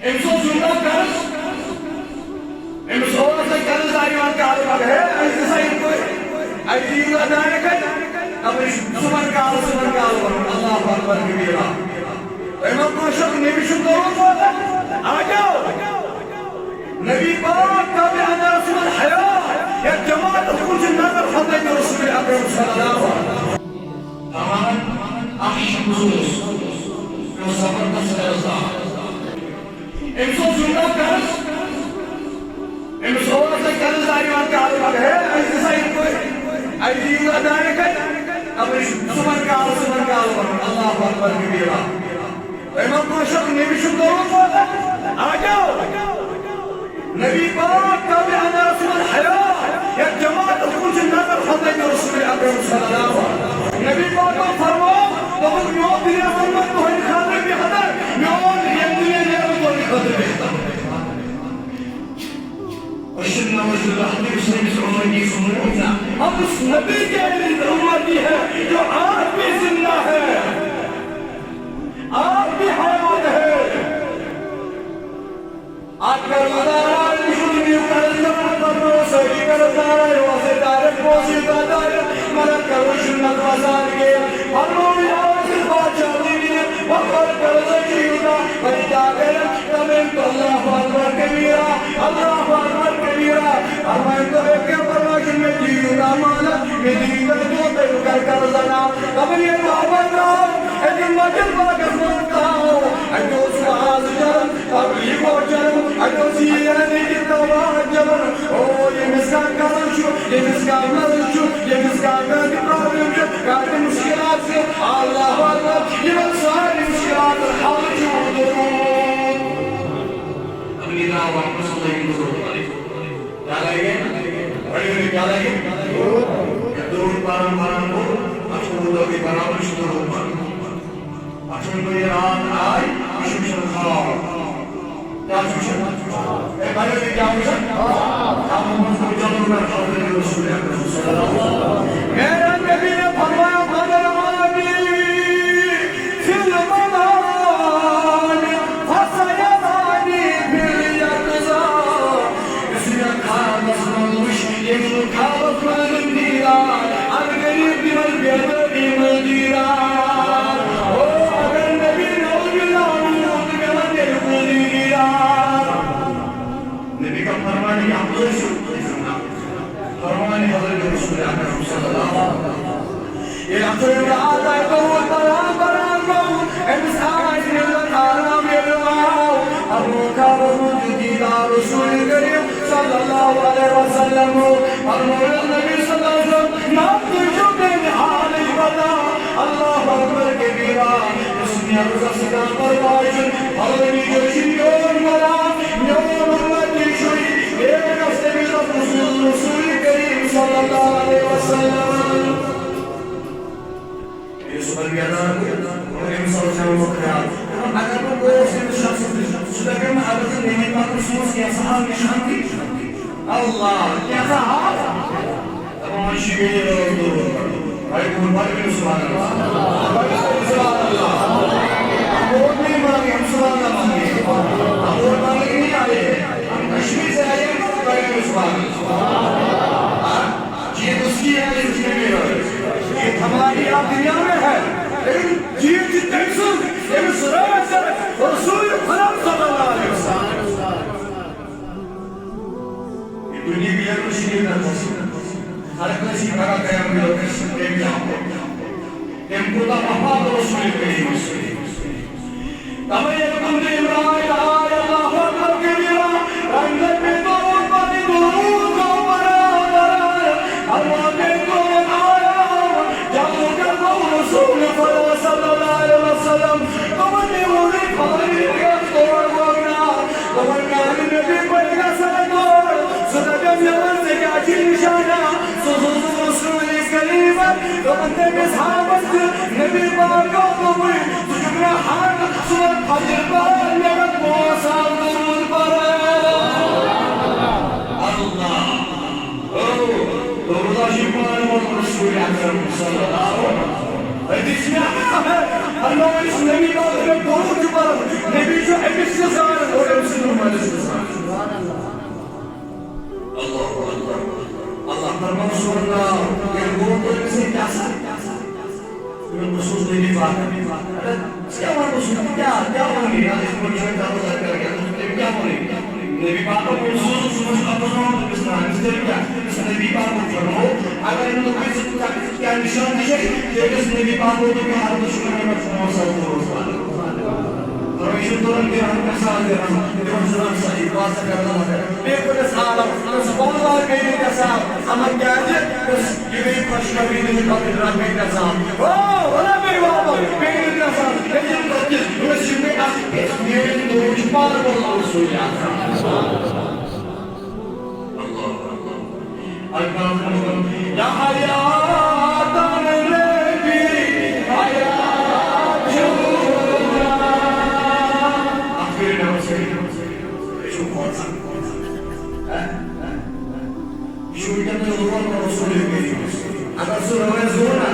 امسو جملہ کرز امسو سے کرز آئیوان کالبا ہے ایسے سائن کوئی ایدین ادائے کن اب سمر کالبا اللہ اکبر کبیرہ امام کو شک نبی شک دوروں کو آجاؤ نبی پاک تابعنا رسول الحياة يا جماعة خروج النظر حضرت رسول الأكرم صلى الله عليه وسلم تماما أحشى خصوص كصبر نصر امسو جملہ کرز امسو سے کرز آئیوان کالبا ہے ایسے سائن کوئی ایدین ادائے کن اب سمر کالبا اللہ اکبر کبیرہ امام کو شک نبی شک دوروں کو آجاؤ نبی پاک تابعنا رسول الحياة يا جماعة خروج النظر حضرت رسول الأكرم صلى الله عليه وسلم نبی پاک کو فرماؤ بہت میون دنیا فرمت تو ہی خاطر بھی خطر میون دنیا نیرم تو ہی خطر بھی خطر اشرنا وجل رحمت بسنس عمری سمرنا ہم اس نبی کے علم عمری ہے جو آج بھی زندہ ہے آج بھی حیات ہے آج کر مداران مشنی کرزم کرنو سہی کرزارا واسے دارک پوسیدہ دارک ملک کروشنت وزار کے فرموی آوازی باچہ دینے وقت کرزشیدہ بچہ گرم تمہیں تو اللہ اکبر کبیرہ اللہ اکبر کبیرہ فرمائن تو ایک کے پروشن میں جیدہ مالا میں دیگر تو تیو کر کرزنا قبل یہ محبت رہا ایدن مجل باکر مانتا ہو ایدو سواز جرم قبلی کو جرم ایدو سیرانی کی توبہ جرم اوہ یہ مسکان کرن شو یہ مسکان مرن شو یہ مسکان کرن پرابلم شو کارتے مشکلات سے اللہ اکبر یہ ساری مشکلات حل شو درون اپنی دعوہ واپس اللہ علیہ کیا لائے بڑی ہوئی کیا لائے درون پارم پارم کو اشکر دوگی برابر شدرون پارم اشکر کوئی رات آئی اشکر شرخار کیا اشکر اے بھائی ہوئی کیا اشکر آپ محمد جلو میں حضرت رسول اکرم صلی اللہ علیہ وسلم میرا نبی نے فرمایا قدر آنی فی المنان فسیرانی فی یقظا اس نے کھا مسلمش ایک کھا بکرن دیران انگریب دیمن بیدر دیمن دیران اگر نبی نوز اللہ دیمن دیمن دیران نبی کا فرمانی حضر شکر فرمانی حضرت رسول اکرم صلی اللہ علیہ وسلم یہ اکرم آتا ہے قول بران بران قول امس آئین اللہ آرام یلواؤ ابو کابر جدیدہ رسول کریم صلی اللہ علیہ وسلم فرمانی نبی صلی اللہ علیہ وسلم نام تجھو بین حالی بدا اللہ اکبر کبیرہ اسمی ارزا سکان پر باجن حضرمی جوشی یون مرا یون امتی شوئی ایک استمی رسول کریم صلی اللہ علیہ وسلم یہ سبر بیادار اور امسال جاؤ مخیال اگر وہ کوئی اسمی شخص صدقہ میں عبد النبی پاک رسول کی اصحاب نشان کی اللہ کیا صحاب تمام شکری روز دور بھائی کون بھائی سبحان اللہ سبحان اللہ اور نہیں مانگے ہم سبحان اللہ مانگے اور مانگے نہیں آئے ہم کشمیر سے آئے بھائی سبحان اللہ جیت اس کی ہے اس میں بھی ہے یہ ہماری آپ دنیا میں ہے لیکن جیت جتنے سن یہ سرائے سے رسول خلق صلی اللہ علیہ وسلم یہ دنیا بھی ہے کچھ نہیں ہے ہر کسی بڑا قیام میں کسی نے بھی آتے ہم کو دا محباب رسول کریم تمہیں یکم دیم رائے آئے اللہ اکبر کبیرہ رنگت میں دور پانی دور کو برابر اللہ میں دور آیا جامو کر وہ رسول صلی اللہ علیہ وسلم تمہیں اوری پھاری ریت دور وگنا تمہیں کاری نبی پڑھ گا سرکور صدقم یمن سے کیا چی نشانہ رسول کریم تمہیں بصحابت نبی پاک کو ہوئی تجھے حال سور حجر پر لگت موسیٰ درود پر اللہ درود شکر رسول اکرم صلی اللہ علیہ وسلم حدیث میں آیا ہے اللہ اس نبی پاک نے درود پر نبی جو حبیث سے سار Başkanı tanıdılar kararken. Demek ki Nebi Papa musuh semua apa semua besar. Sebenarnya Nebi Papa perlu agar itu bisa yang bisa jadi Nebi Papa itu harus sudah semua satu. Kalau itu turun dia harus sahaja. Dia harus sahih bahasa kerana ada. Dia punya sahaja. Terus Allah kaya kasa. Aman gaji. Terus ini Krishna ini kami ramai kasa. Oh, Allah berwala. Kaya kasa. Kaya kasa. Terus ini dia itu cepat Allah suya. Allah. Ya hayatan Nabi hayat jura. Akhirnya Şu ülkede yollar Resulü veriyoruz. Agar suraya zorla